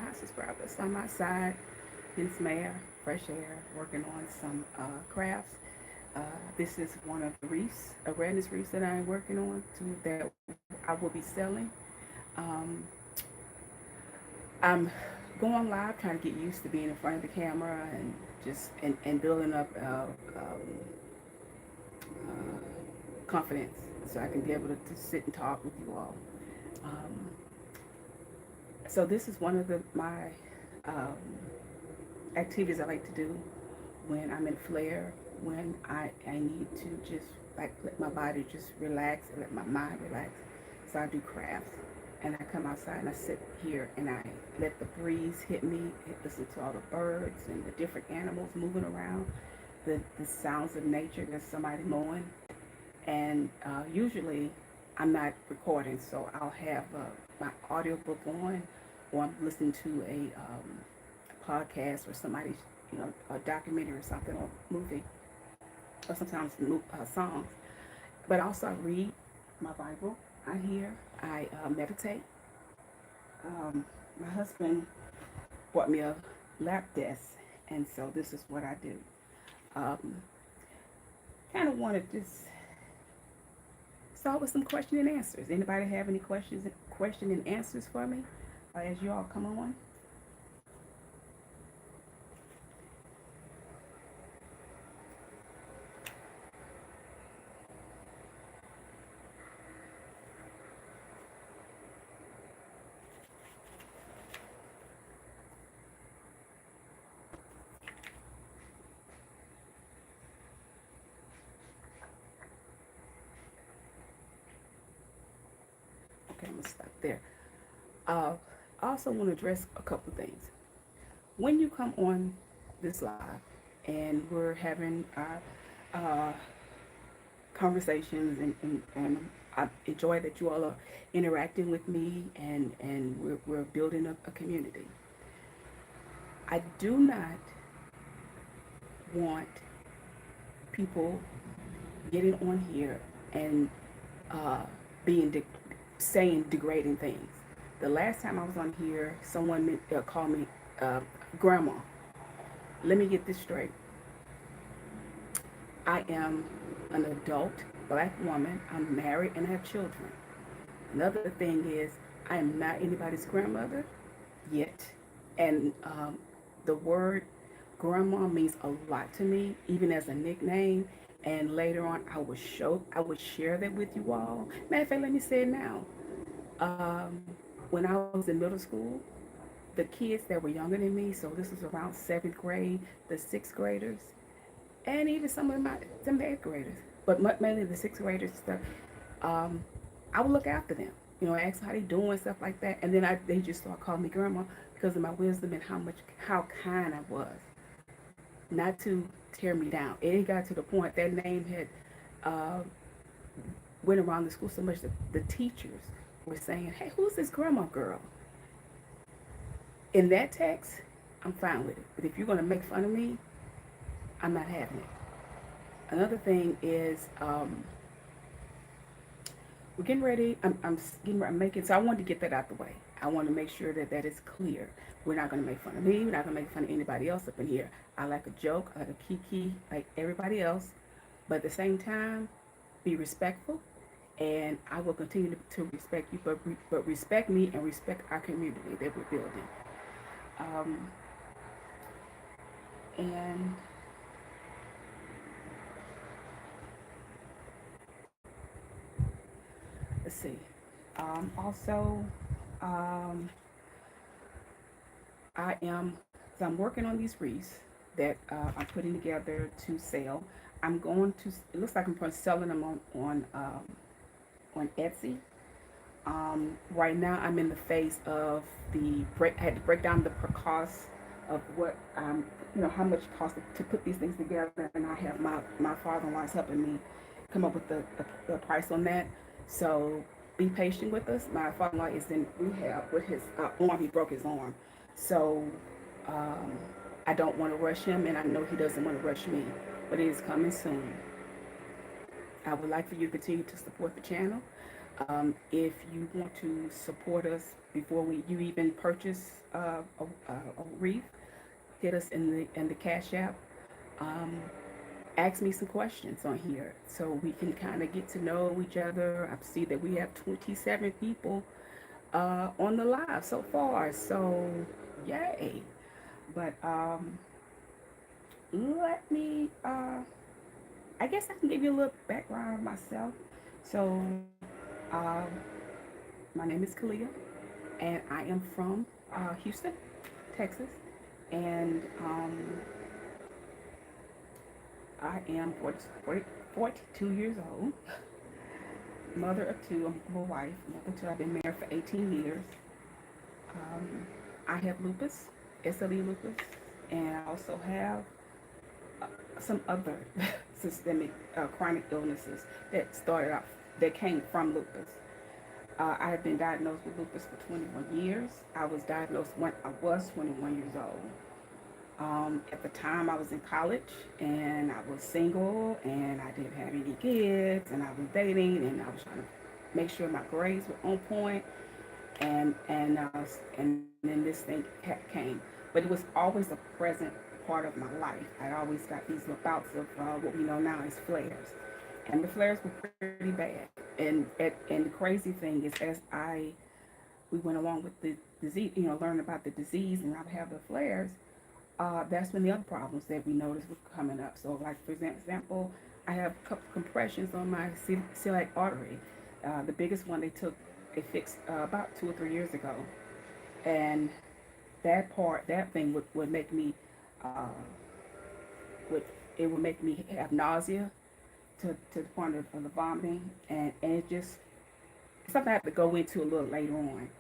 hi subscribers. I'm outside in some air, fresh air, working on some crafts. This is one of the wreaths, awareness wreaths that I'm working on that I will be selling. Um, I'm going live, trying to get used to being in front of the camera and and building up confidence so I can be able to sit and talk with you all. Um, so this is one of my um, activities I like to do when I'm in flare, when I need to just like let my body just relax and let my mind relax. So I do crafts and I come outside and I sit here and I let the breeze hit me, listen to all the birds and the different animals moving around, the sounds of nature. There's somebody mowing, and usually I'm not recording, so I'll have my audiobook on, or I'm listening to a podcast or somebody's, a documentary or something, or movie, or sometimes songs. But also I read my Bible. I meditate. My husband bought me a lap desk, and so this is what I do. Um, kind of want to just start with some question and answers. Anybody have any question and answers for me as you all come on? Okay, I'm gonna stop there. I also want to address a couple of things. When you come on this live and we're having our uh, conversations, and I enjoy that you all are interacting with me, and we're building a community. I do not want people getting on here and uh, being saying degrading things. The last time I was on here, someone called me uh, grandma. Let me get this straight. I am an adult black woman. I'm married and I have children. Another thing is, I am not anybody's grandmother yet. And the word grandma means a lot to me, even as a nickname. And later on, I would share that with you all. Matter of fact, let me say it now. Um, when I was in middle school, the kids that were younger than me, so this was around seventh grade, the sixth graders, and even some of the eighth graders, but mainly the sixth graders stuff. Um, I would look after them, ask how they doing, stuff like that, and then they just start calling me grandma because of my wisdom and how kind I was, not to tear me down. It got to the point that name had uh, went around the school so much that the teachers were saying, "Hey, who's this grandma girl?" In that text, I'm fine with it, but if you're gonna make fun of me, I'm not having it. Another thing is, we're getting ready. I'm making. So I wanted to get that out the way. I want to make sure that that is clear. We're not going to make fun of me. We're not going to make fun of anybody else up in here. I like a joke. I like a kiki, like everybody else. But at the same time, be respectful, and I will continue to respect you. But respect me and respect our community that we're building. Um, and let's see. Also, um, I'm working on these wreaths that I'm putting together to sell. It looks like I'm going to selling them on Etsy. Right now I'm in the phase of I had to break down the per cost of what, how much it costs to put these things together. And I have my father-in-law is helping me come up with the price on that. So be patient with us. My father-in-law is in rehab with his arm. He broke his arm. So um, I don't want to rush him, and I know he doesn't want to rush me, but it is coming soon. I would like for you to continue to support the channel. If you want to support us before you even purchase a wreath, hit us in the Cash App. Um, Ask me some questions on here so we can kind of get to know each other. I see that we have 27 people on the live so far, so yay. But let me, I guess I can give you a little background of myself. So, um, my name is Kaliya, and I am from Houston, Texas, and I am 42 years old, mother of two. I'm a wife, mother of two. I've been married for 18 years. Um, I have lupus, SLE lupus, and I also have some other systemic chronic illnesses that started off that came from lupus. I have been diagnosed with lupus for 21 years. I was diagnosed when I was 21 years old. At the time, I was in college and I was single and I didn't have any kids and I was dating and I was trying to make sure my grades were on point and then this thing came. But it was always a present part of my life. I always got these little bouts of what we know now as flares, and the flares were pretty bad. And the crazy thing is, as we went along with the disease, learning about the disease and I would have the flares, that's when the other problems that we noticed were coming up. So, like for example, I have a couple compressions on my celiac artery. The biggest one they fixed about 2 or 3 years ago, and that thing would make me, uh, would it would make me have nausea to the point of the vomiting, and it just something I have to go into a little later on.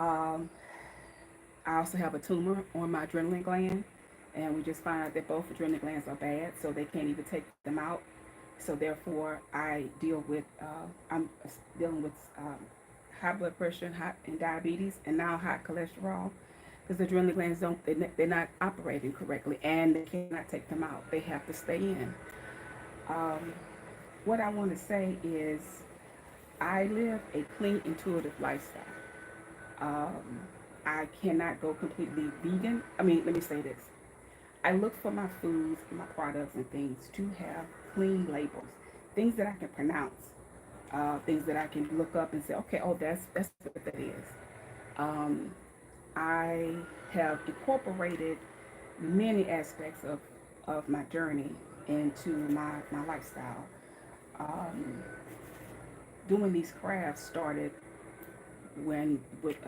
Um, I also have a tumor on my adrenaline gland, and we just found out that both adrenaline glands are bad, so they can't even take them out. So therefore, I'm dealing with high blood pressure, high and diabetes, and now high cholesterol, because the adrenaline glands they're not operating correctly, and they cannot take them out. They have to stay in. Um, what I want to say is, I live a clean, intuitive lifestyle. Um, I cannot go completely vegan. I mean, let me say this. I look for my foods, my products, and things to have clean labels, things that I can pronounce, things that I can look up and say, okay, oh, that's what that is. Um, I have incorporated many aspects of my journey into my lifestyle. Um, Doing these crafts started when with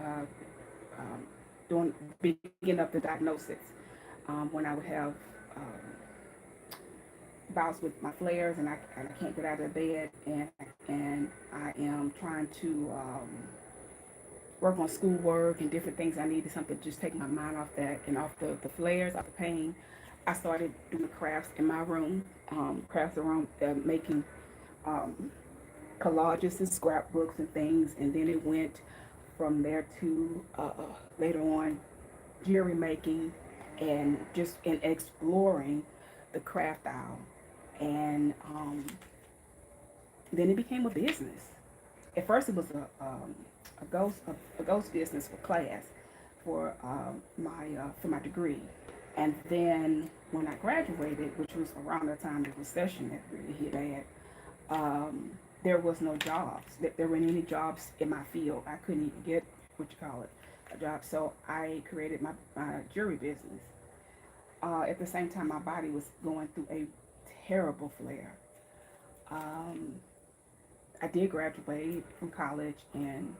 doing beginning of the diagnosis, when I would have bouts with my flares and I can't get out of bed and I am trying to work on schoolwork and different things. I needed something to just take my mind off that and off the flares, off the pain. I started doing crafts in my room, crafts around making um, collages and scrapbooks and things, and then it went from there to later on jewelry making and just in exploring the craft aisle, and then it became a business. At first, it was a ghost business for class for my degree, and then when I graduated, which was around the time the recession that really hit bad, there was no jobs. There weren't any jobs in my field. I couldn't even get what you call it a job. So I created my jewelry business. At the same time, my body was going through a terrible flare. Um, I did graduate from college and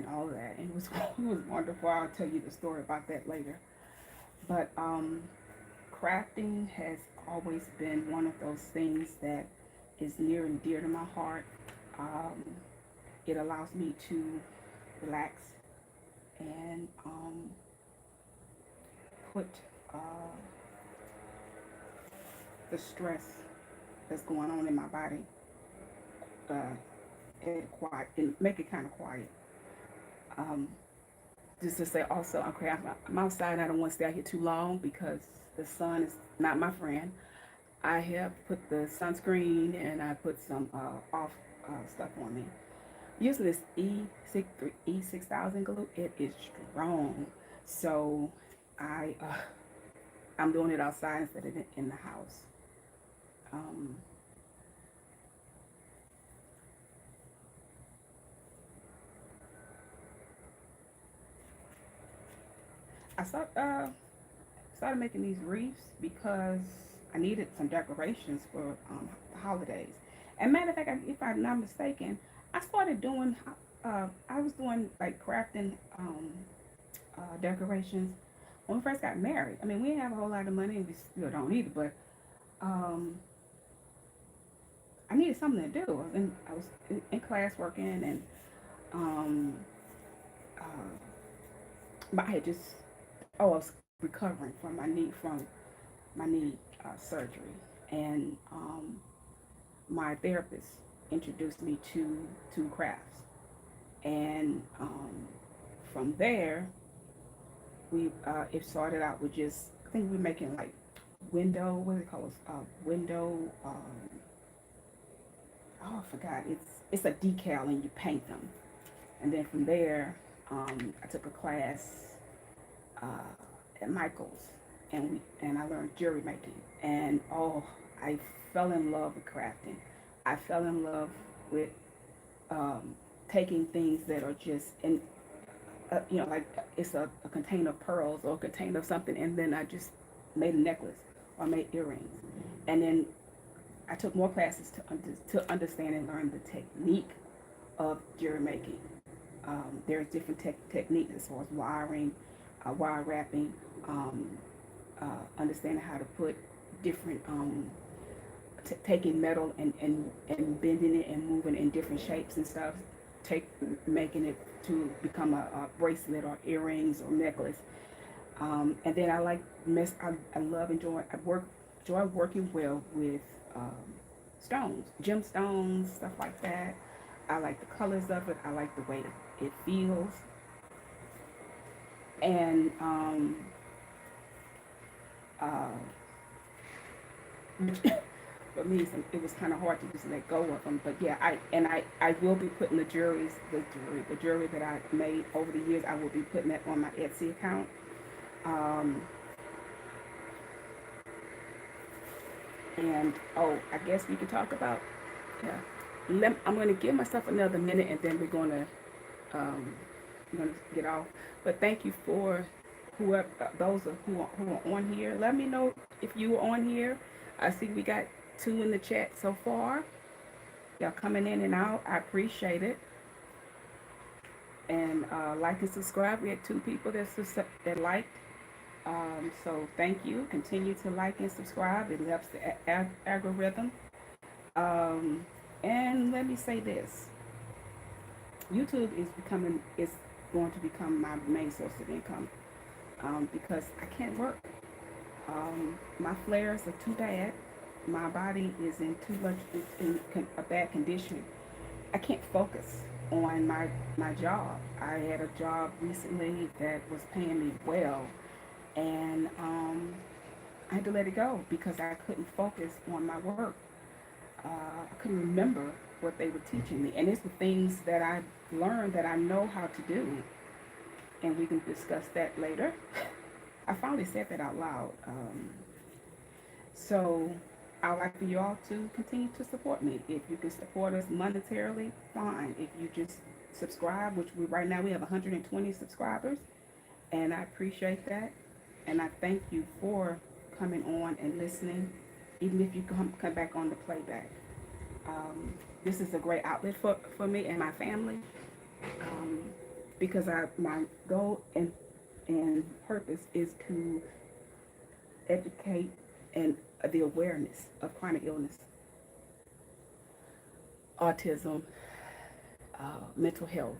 all of that, and it was it was wonderful. I'll tell you the story about that later. But crafting has always been one of those things that is near and dear to my heart. Um, it allows me to relax and put uh, the stress that's going on in my body uh, quiet and make it kind of quiet. Um, just to say also, I'm outside. I don't want to stay out here too long because the sun is not my friend. I have put the sunscreen and I put some off stuff on me. Using this E6000 glue, it is strong. So I I'm doing it outside instead of in the house. Um, I started making these wreaths because I needed some decorations for the holidays. And matter of fact, if I'm not mistaken, I started doing. I was doing like crafting decorations when we first got married. I mean, we didn't have a whole lot of money, and we still don't either. But um, I needed something to do. I was in class working, and um, uh, but I had just I was recovering from my knee surgery, and my therapist introduced me to crafts, and from there we it started out with just I think we were making like window what do they call it window oh I forgot it's a decal and you paint them, and then from there I took a class uh, at Michael's, and I learned jewelry making, and oh, I fell in love with crafting. I fell in love with um, taking things that are just in, like it's a container of pearls or a container of something, and then I just made a necklace or made earrings, and then I took more classes to understand and learn the technique of jewelry making. There's different techniques as far as wiring, wire wrapping, um, understanding how to put different, taking metal and bending it and moving in different shapes and stuff, making it to become a bracelet or earrings or necklace. And then I love enjoy working well with stones, gemstones, stuff like that. I like the colors of it. I like the way it feels. And uh, for me, it was kind of hard to just let go of them. But yeah, I will be putting the jewelry that I made over the years. I will be putting that on my Etsy account. Um, and oh, I guess we could talk about yeah. I'm going to give myself another minute, and then um, we're going to get off. But thank you for whoever who are on here. Let me know if you are on here. I see we got 2 in the chat so far. Y'all coming in and out. I appreciate it. And like and subscribe. We had 2 people that liked. So thank you. Continue to like and subscribe. It helps the algorithm. And let me say this: YouTube is going to become my main source of income because I can't work. My flares are too bad. My body is in too much a bad condition. I can't focus on my job. I had a job recently that was paying me well, and I had to let it go because I couldn't focus on my work. I couldn't remember what they were teaching me, and it's the things that I learned that I know how to do, and we can discuss that later. I finally said that out loud. So I'd like for you all to continue to support me. If you can support us monetarily, fine. If you just subscribe, which right now we have 120 subscribers, and I appreciate that. And I thank you for coming on and listening, even if you come back on the playback. This is a great outlet for me and my family because my goal and purpose is to educate and the awareness of chronic illness, autism, mental health,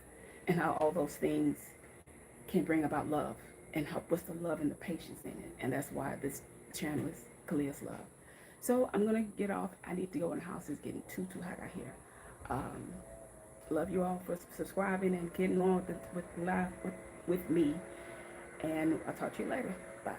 and how all those things can bring about love and help what's the love and the patience in it. And that's why this channel is Kaliya's Love. So I'm going to get off. I need to go in the house. It's getting too hot out here. Love you all for subscribing and getting on with live with me. And I'll talk to you later. Bye.